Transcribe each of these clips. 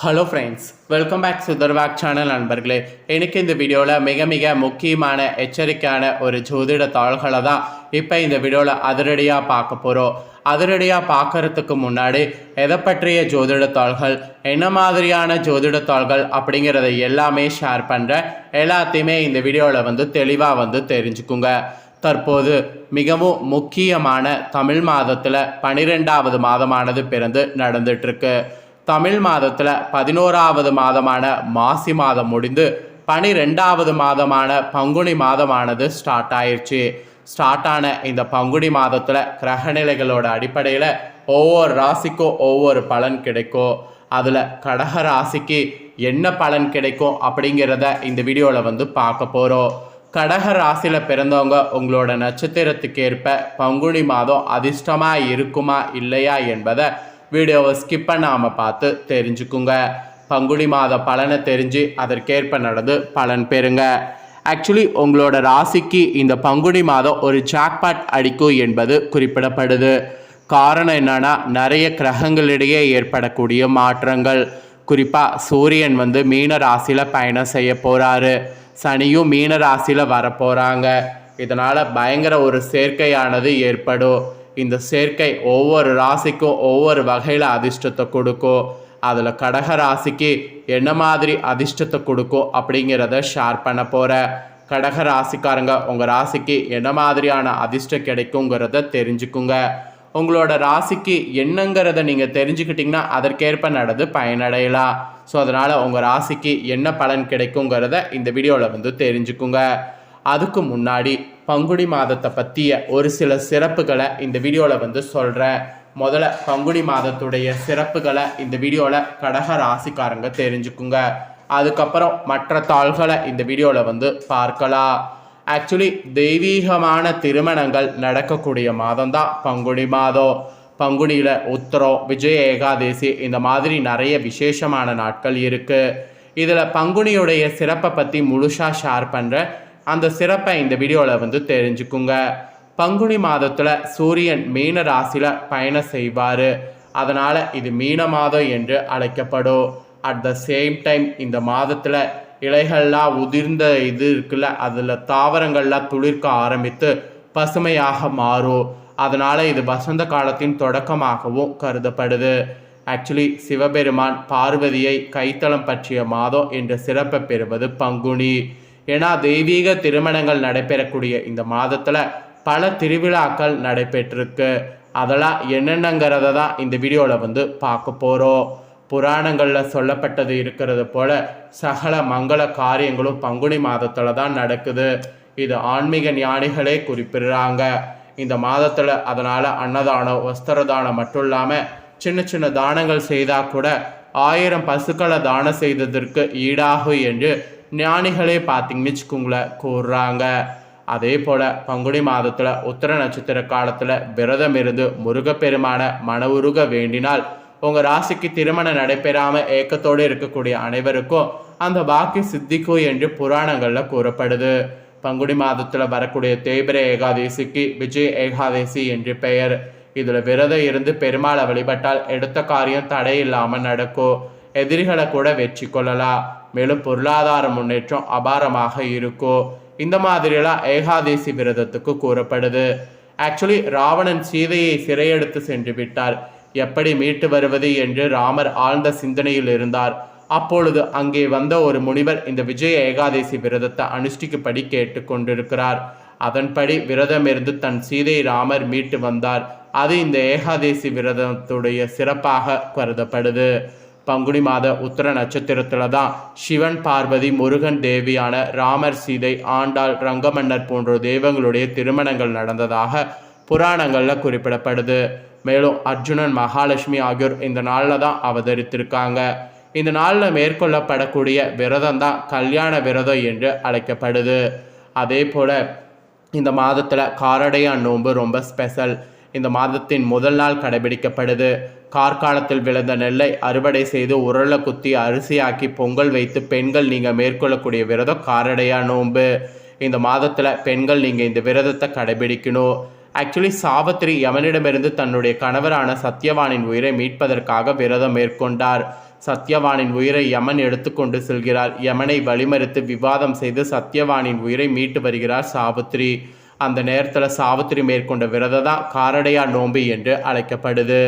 Hello friends, welcome back சுதர்வாக் channel நண்பர்களே. எனக்கு இந்த வீடியோவில் மிக முக்கியமான எச்சரிக்கையான ஒரு ஜோதிட தாள்களை தான் இப்போ இந்த வீடியோவில் அதிரடியாக பார்க்க போகிறோம். அதிரடியாக பார்க்கறதுக்கு முன்னாடி எதை பற்றிய ஜோதிட தாள்கள், என்ன மாதிரியான ஜோதிட தாள்கள் அப்படிங்கிறத எல்லாமே ஷேர் பண்ணுறேன். எல்லாத்தையுமே இந்த வீடியோவில் தெளிவாக தெரிஞ்சுக்குங்க. தற்போது மிகவும் முக்கியமான தமிழ் மாதத்தில் 12வது மாதமானது பிறந்து நடந்துட்டுருக்கு. தமிழ் மாதத்தில் 11வது மாதமான மாசி மாதம் முடிந்து 12வது மாதமான பங்குனி மாதமானது ஸ்டார்ட் ஆயிடுச்சு. ஸ்டார்ட் ஆன இந்த பங்குனி மாதத்தில் கிரகநிலைகளோட அடிப்படையில் ஒவ்வொரு ராசிக்கும் ஒவ்வொரு பலன் கிடைக்கும். அதில் கடக ராசிக்கு என்ன பலன் கிடைக்கும் அப்படிங்கிறத இந்த வீடியோவில் பார்க்க போகிறோம். கடக ராசியில் பிறந்தவங்க உங்களோட நட்சத்திரத்துக்கு ஏற்ப பங்குனி மாதம் அதிர்ஷ்டமாக இருக்குமா இல்லையா என்பதை வீடியோவை ஸ்கிப் பண்ணாமல் பார்த்து தெரிஞ்சுக்குங்க. பங்குனி மாத பலனை தெரிஞ்சு அதற்கேற்ப நடந்து பலன் பெறுங்க. ஆக்சுவலி உங்களோட ராசிக்கு இந்த பங்குனி மாதம் ஒரு ஜாக்பாட் அடிக்கும் என்பது குறிப்பிடப்படுது. காரணம் என்னன்னா, நிறைய கிரகங்களிடையே ஏற்படக்கூடிய மாற்றங்கள். குறிப்பாக சூரியன் மீன ராசியில் பயணம் செய்ய போகிறாரு. சனியும் மீன ராசியில் வரப்போகிறாங்க. இதனால் பயங்கர ஒரு சேர்க்கையானது ஏற்படும். இந்த சேர்க்கை ஒவ்வொரு ராசிக்கும் ஒவ்வொரு வகையில் அதிர்ஷ்டத்தை கொடுக்கும். அதில் கடக ராசிக்கு என்ன மாதிரி அதிர்ஷ்டத்தை கொடுக்கும் அப்படிங்கிறத ஷேர் பண்ண போகிறேன். கடக ராசிக்காரங்க உங்கள் ராசிக்கு என்ன மாதிரியான அதிர்ஷ்டம் கிடைக்குங்கிறத தெரிஞ்சுக்குங்க. உங்களோட ராசிக்கு என்னங்கிறத நீங்கள் தெரிஞ்சுக்கிட்டிங்கன்னா அதற்கேற்ப நடந்து பயனடையலாம். ஸோ அதனால் உங்கள் ராசிக்கு என்ன பலன் கிடைக்குங்கிறத இந்த வீடியோவில் தெரிஞ்சுக்குங்க. அதுக்கு முன்னாடி பங்குனி மாதத்தை பற்றிய ஒரு சில சிறப்புகளை இந்த வீடியோவில் சொல்கிறேன். முதல்ல பங்குனி மாதத்துடைய சிறப்புகளை இந்த வீடியோவில் கடக ராசிக்காரங்க தெரிஞ்சுக்குங்க. அதுக்கப்புறம் மற்ற தாள்களை இந்த வீடியோவில் பார்க்கலாம். ஆக்சுவலி தெய்வீகமான திருமணங்கள் நடக்கக்கூடிய மாதம் தான் பங்குனி மாதம். பங்குனியில் உத்திரம், விஜய ஏகாதேசி இந்த மாதிரி நிறைய விசேஷமான நாட்கள் இருக்குது. இதில் பங்குனியுடைய சிறப்பை பற்றி முழுசாக ஷேர் பண்ணுறேன். அந்த சிறப்பை இந்த வீடியோவில் தெரிஞ்சுக்குங்க. பங்குனி மாதத்தில் சூரியன் மீன ராசியில் பயணம் செய்வார். அதனால் இது மீன மாதம் என்று அழைக்கப்படும். அட் த சேம் டைம் இந்த மாதத்தில் இலைகள்லாம் உதிர்ந்த இது இருக்குல்ல, அதில் தாவரங்கள்லாம் துளிர்க்க ஆரம்பித்து பசுமையாக மாறும். அதனால் இது வசந்த காலத்தின் தொடக்கமாகவும் கருதப்படுது. ஆக்சுவலி சிவபெருமான் பார்வதியை கைத்தளம் பற்றிய மாதம் என்ற சிறப்பை பெறுவது பங்குனி. ஏன்னா தெய்வீக திருமணங்கள் நடைபெறக்கூடிய இந்த மாதத்தில் பல திருவிழாக்கள் நடைபெற்றிருக்கு. அதெல்லாம் என்னென்னங்கிறத தான் இந்த வீடியோவில் பார்க்க போகிறோம். புராணங்களில் சொல்லப்பட்டது இருக்கிறது போல சகல மங்கள காரியங்களும் பங்குனி மாதத்தில் தான் நடக்குது. இது ஆன்மீக ஞானிகளே குறிப்பிடுறாங்க. இந்த மாதத்தில் அதனால் அன்னதானம், வஸ்திரதானம் மட்டும் இல்லாமல் சின்ன தானங்கள் செய்தால் கூட 1000 பசுக்களை தானம் செய்ததற்கு ஈடாகும் என்று ஞானிகளே பார்த்தீங்கன்னு வச்சுக்கோங்களேன் கூறுறாங்க. அதே போல் பங்குனி மாதத்தில் உத்திர நட்சத்திர காலத்தில் விரதம் இருந்து முருகப்பெருமான மனவுருக வேண்டினால் உங்கள் ராசிக்கு திருமணம் நடைபெறாமல் ஏக்கத்தோடு இருக்கக்கூடிய அனைவருக்கும் அந்த பாக்கியம் சித்திக்கும் என்று புராணங்களில் கூறப்படுது. பங்குனி மாதத்தில் வரக்கூடிய தேய்பிரை ஏகாதேசிக்கு விஜய ஏகாதேசி என்று பெயர். இதில் விரதம் இருந்து பெருமாளை வழிபட்டால் எடுத்த காரியம் தடையில்லாமல் நடக்கும். எதிரிகளை கூட வெற்றி கொள்ளலாம். மேலும் பொருளாதார முன்னேற்றம் அபாரமாக இருக்கும். இந்த மாதிரியெல்லாம் ஏகாதேசி விரதத்துக்கு கூறப்படுது. ஆக்சுவலி ராவணன் சீதையை சிறையெடுத்து சென்று விட்டார். எப்படி மீட்டு வருவது என்று ராமர் ஆழ்ந்த சிந்தனையில் இருந்தார். அப்பொழுது அங்கே வந்த ஒரு முனிவர் இந்த விஜய ஏகாதேசி விரதத்தை அனுஷ்டிக்கும்படி கேட்டுக்கொண்டிருக்கிறார். அதன்படி விரதமிருந்து தன் சீதை ராமர் மீட்டு வந்தார். அது இந்த ஏகாதேசி விரதத்துடைய சிறப்பாக கருதப்படுது. பங்குனி மாத உத்திர நட்சத்திரத்தில் தான் சிவன், பார்வதி, முருகன், தேவியான ராமர், சீதை, ஆண்டாள், ரங்கமன்னர் போன்ற தெய்வங்களுடைய திருமணங்கள் நடந்ததாக புராணங்களில் குறிப்பிடப்படுது. மேலும் அர்ஜுனன், மகாலட்சுமி ஆகியோர் இந்த நாளில் தான் அவதரித்திருக்காங்க. இந்த நாளில் மேற்கொள்ளப்படக்கூடிய விரதம் தான் கல்யாண விரதம் என்று அழைக்கப்படுது. அதே போல் இந்த மாதத்தில் காரடையான் நோன்பு ரொம்ப ஸ்பெஷல். இந்த மாதத்தின் முதல் நாள் கடைபிடிக்கப்படுது. கார்காலத்தில் விளைந்த நெல்லை அறுவடை செய்து உரலை குத்தி அரிசியாக்கி பொங்கல் வைத்து பெண்கள் நீங்கள் மேற்கொள்ளக்கூடிய விரதம் காரடையா நோன்பு. இந்த மாதத்தில் பெண்கள் நீங்கள் இந்த விரதத்தை கடைபிடிக்கணும். ஆக்சுவலி சாவித்திரி யமனிடமிருந்து தன்னுடைய கணவரான சத்யவானின் உயிரை மீட்பதற்காக விரதம் மேற்கொண்டார். சத்யவானின் உயிரை யமன் எடுத்துக்கொண்டு செல்கிறார். யமனை வழிமறித்து விவாதம் செய்து சத்யவானின் உயிரை மீட்டு வருகிறார் சாவித்திரி. அந்த நேரத்தில் சாவித்திரி மேற்கொண்ட விரதம் தான் காரடையா நோன்பு என்று அழைக்கப்படுது.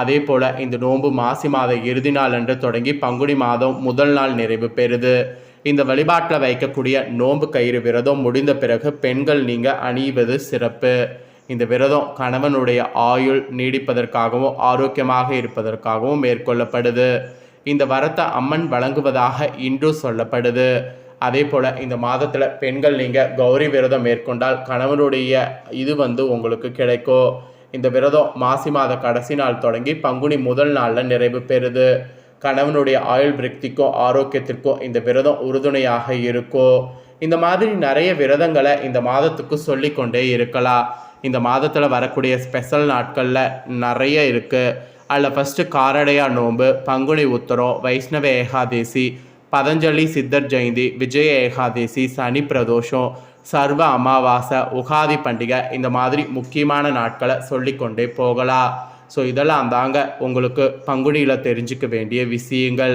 அதே போல் இந்த நோன்பு மாசி மாத இறுதி நாள் அன்று தொடங்கி பங்குனி மாதம் முதல் நாள் நிறைவு பெறுது. இந்த வழிபாட்டில் வைக்கக்கூடிய நோன்பு கயிறு விரதம் முடிந்த பிறகு பெண்கள் நீங்கள் அணிவது சிறப்பு. இந்த விரதம் கணவனுடைய ஆயுள் நீடிப்பதற்காகவும் ஆரோக்கியமாக இருப்பதற்காகவும் மேற்கொள்ளப்படுது. இந்த வரத்தை அம்மன் வழங்குவதாக இன்று சொல்லப்படுது. அதே போல் இந்த மாதத்தில் பெண்கள் நீங்கள் கௌரி விரதம் மேற்கொண்டால் கணவனுடைய இது உங்களுக்கு கிடைக்கும். இந்த விரதம் மாசி மாத கடைசி நாள் தொடங்கி பங்குனி முதல் நாளில் நிறைவு பெறுது. கணவனுடைய ஆயுள் விருத்திக்கும் ஆரோக்கியத்திற்கும் இந்த விரதம் உறுதுணையாக இருக்கும். இந்த மாதிரி நிறைய விரதங்களை இந்த மாதத்துக்கு சொல்லிக்கொண்டே இருக்கலாம். இந்த மாதத்தில் வரக்கூடிய ஸ்பெஷல் நாட்களில் நிறைய இருக்குது. அதில் ஃபஸ்ட்டு காரடையா நோன்பு, பங்குனி உத்தரம், வைஷ்ணவ ஏகாதேசி, பதஞ்சலி சித்தர் ஜெயந்தி, விஜய ஏகாதேசி, சனி பிரதோஷம், சர்வ அமாவாசை, உகாதி பண்டிகை, இந்த மாதிரி முக்கியமான நாட்களை சொல்லிக்கொண்டே போகலாம். ஸோ இதெல்லாம் தாங்க உங்களுக்கு பங்குனியில் தெரிஞ்சிக்க வேண்டிய விஷயங்கள்.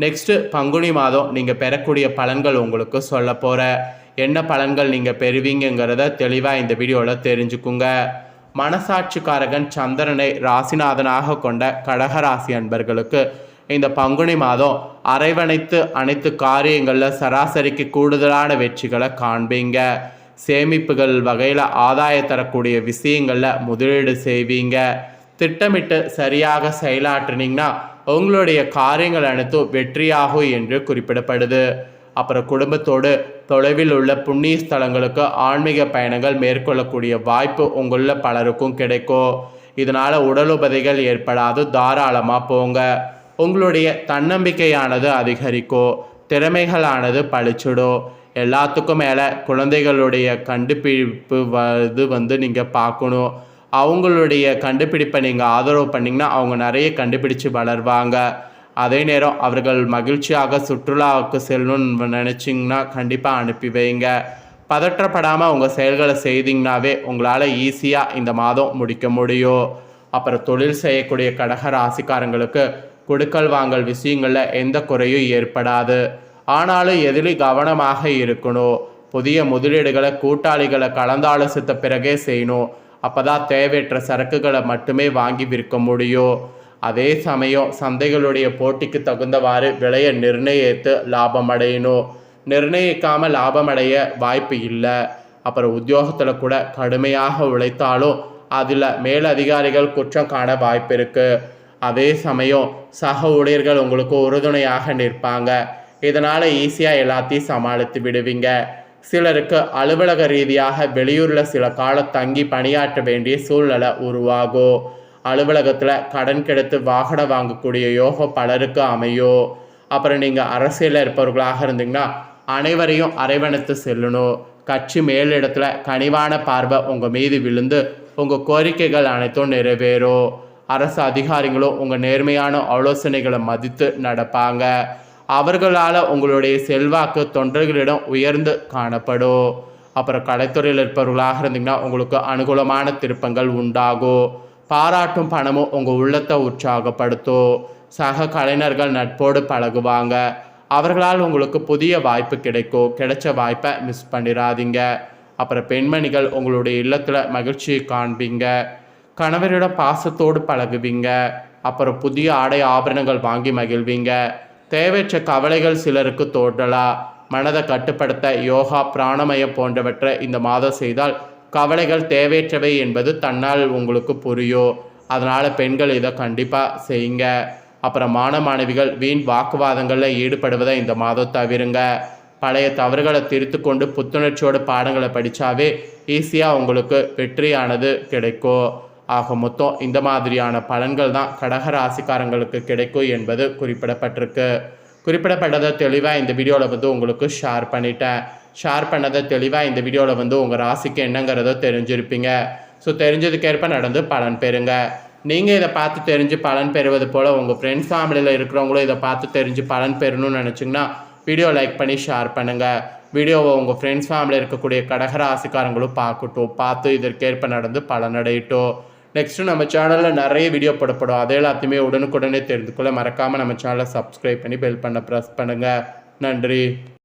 நெக்ஸ்ட்டு பங்குனி மாதம் நீங்கள் பெறக்கூடிய பலன்கள் உங்களுக்கு சொல்ல போகிறேன். என்ன பலன்கள் நீங்கள் பெறுவீங்கிறத தெளிவாக இந்த வீடியோவில் தெரிஞ்சுக்குங்க. மனசாட்சிக்காரகன் சந்திரனை ராசிநாதனாக கொண்ட கடகராசி அன்பர்களுக்கு இந்த பங்குனி மாதம் அரைவணைத்து அனைத்து காரியங்களில் சராசரிக்கு கூடுதலான வெற்றிகளை காண்பீங்க. சேமிப்புகள் வகையில் ஆதாய தரக்கூடிய விஷயங்களில் முதலீடு செய்வீங்க. திட்டமிட்டு சரியாக செயலாற்றினீங்கன்னா உங்களுடைய காரியங்கள் அனைத்தும் வெற்றியாகும் என்று குறிப்பிடப்படுது. அப்புறம் குடும்பத்தோடு தொலைவில் உள்ள புண்ணிய ஸ்தலங்களுக்கு ஆன்மீக பயணங்கள் மேற்கொள்ளக்கூடிய வாய்ப்பு உங்களில் பலருக்கும் கிடைக்கும். இதனால் உடல் உபதைகள் ஏற்படாது, தாராளமாக போங்க. உங்களுடைய தன்னம்பிக்கையானது அதிகரிக்கும், திறமைகளானது பழிச்சிடும். எல்லாத்துக்கும் மேலே குழந்தைகளுடைய கண்டுபிடிப்பு நீங்கள் பார்க்கணும். அவங்களுடைய கண்டுபிடிப்பை நீங்கள் ஆதரவு பண்ணிங்கன்னா அவங்க நிறைய கண்டுபிடிச்சு வளர்வாங்க. அதே நேரம் அவர்கள் மகிழ்ச்சியாக சுற்றுலாவுக்கு செல்லணும்னு நினச்சிங்கன்னா கண்டிப்பாக அனுப்பி வைங்க. பதற்றப்படாமல் உங்கள் செயல்களை செய்தீங்கன்னாவே உங்களால் ஈஸியாக இந்த மாதம் முடிக்க முடியும். அப்புறம் தொழில் செய்யக்கூடிய கடக ராசிக்காரங்களுக்கு கொடுக்கல் வாங்கல் விஷயங்களில் எந்த குறையும் ஏற்படாது. ஆனாலும் எதிலும் கவனமாக இருக்கணும். புதிய முதலீடுகளை கூட்டாளிகளை கலந்தாலோசித்த பிறகே செய்யணும். அப்போ தான் தேவையற்ற சரக்குகளை மட்டுமே வாங்கி விற்க முடியும். அதே சமயம் சந்தைகளுடைய போட்டிக்கு தகுந்தவாறு விலையை நிர்ணயித்து லாபம் அடையணும். நிர்ணயிக்காமல் லாபம் அடைய வாய்ப்பு இல்லை. அப்புறம் உத்தியோகத்தில் கூட கடுமையாக உழைத்தாலும் அதில் மேலதிகாரிகள் குற்றம் காண வாய்ப்பு இருக்குது. அதே சமயம் சக ஊழியர்கள் உங்களுக்கு உறுதுணையாக நிற்பாங்க. இதனால் ஈஸியாக எல்லாத்தையும் சமாளித்து விடுவீங்க. சிலருக்கு அலுவலக ரீதியாக வெளியூரில் சில காலம் தங்கி பணியாற்ற வேண்டிய சூழ்நிலை உருவாகும். அலுவலகத்தில் கடன் கெடுத்து வாகனம் வாங்கக்கூடிய யோகம் பலருக்கு அமையும். அப்புறம் நீங்கள் அரசியலில் இருப்பவர்களாக இருந்தீங்கன்னா அனைவரையும் அரவணைத்து செல்லணும். கட்சி மேலிடத்தில் கனிவான பார்வை உங்கள் மீது விழுந்து உங்கள் கோரிக்கைகள் அனைத்தும் நிறைவேறும். அரசு அதிகாரிகளும் உங்கள் நேர்மையான ஆலோசனைகளை மதித்து நடப்பாங்க. அவர்களால் உங்களுடைய செல்வாக்கு தொண்டர்களிடம் உயர்ந்து காணப்படும். அப்புறம் கலைத்துறையில் இருப்பவர்களாக இருந்தீங்கன்னா உங்களுக்கு அனுகூலமான திருப்பங்கள் உண்டாகும். பாராட்டும் பணமும் உங்கள் உள்ளத்தை உற்சாகப்படுத்தும். சக கலைஞர்கள் நட்போடு பழகுவாங்க. அவர்களால் உங்களுக்கு புதிய வாய்ப்பு கிடைக்கும். கிடைச்ச வாய்ப்பை மிஸ் பண்ணிடாதீங்க. அப்புறம் பெண்மணிகள் உங்களுடைய இல்லத்தில் மகிழ்ச்சியை காண்பீங்க. கணவரிடம் பாசத்தோடு பழகுவீங்க. அப்புறம் புதிய ஆடை ஆபரணங்கள் வாங்கி மகிழ்வீங்க. தேவையற்ற கவலைகள் சிலருக்கு தோன்றலாம். மனதை கட்டுப்படுத்த யோகா, பிராணமயம் போன்றவற்றை இந்த மாதம் செய்தால் கவலைகள் தேவையற்றவை என்பது தன்னால் உங்களுக்கு புரியும். அதனால் பெண்கள் இதை கண்டிப்பாக செய்யுங்க. அப்புறம் மாணவிகள் வீண் வாக்குவாதங்களில் ஈடுபடுவதை இந்த மாதம் தவிருங்க. பழைய தவறுகளை திருத்து கொண்டு புத்துணர்ச்சியோடு பாடங்களை படித்தாவே ஈஸியாக உங்களுக்கு வெற்றியானது கிடைக்கும். ஆக மொத்தம் இந்த மாதிரியான பலன்கள் தான் கடக ராசிக்காரங்களுக்கு கிடைக்கும் என்பது குறிப்பிடப்பட்டிருக்கு. குறிப்பிடப்பட்டதை தெளிவாக இந்த வீடியோவில் உங்களுக்கு ஷேர் பண்ணிட்டேன். ஷேர் பண்ணதை தெளிவாக இந்த வீடியோவில் உங்கள் ராசிக்கு என்னங்கிறத தெரிஞ்சிருப்பீங்க. ஸோ தெரிஞ்சதுக்கேற்ப நடந்து பலன் பெறுங்க. நீங்கள் இதை பார்த்து தெரிஞ்சு பலன் பெறுவது போல் உங்கள் ஃப்ரெண்ட்ஸ் ஃபேமிலியில் இருக்கிறவங்களும் இதை பார்த்து தெரிஞ்சு பலன் பெறணும்னு நினச்சிங்கன்னா வீடியோ லைக் பண்ணி ஷேர் பண்ணுங்கள். வீடியோவை உங்கள் ஃப்ரெண்ட்ஸ் ஃபேமிலியில் இருக்கக்கூடிய கடக ராசிக்காரங்களும் பார்க்கட்டும். பார்த்து இதற்கேற்ப நடந்து பலனடையட்டும். நெக்ஸ்ட்டு நம்ம சேனலில் நிறைய வீடியோ போடப்படும். அதை எல்லாத்தையுமே உடனுக்குடனே தெரிந்து கொள்ள மறக்காமல் நம்ம சேனலை சப்ஸ்கிரைப் பண்ணி பெல் பண்ண ப்ரெஸ் பண்ணுங்கள். நன்றி.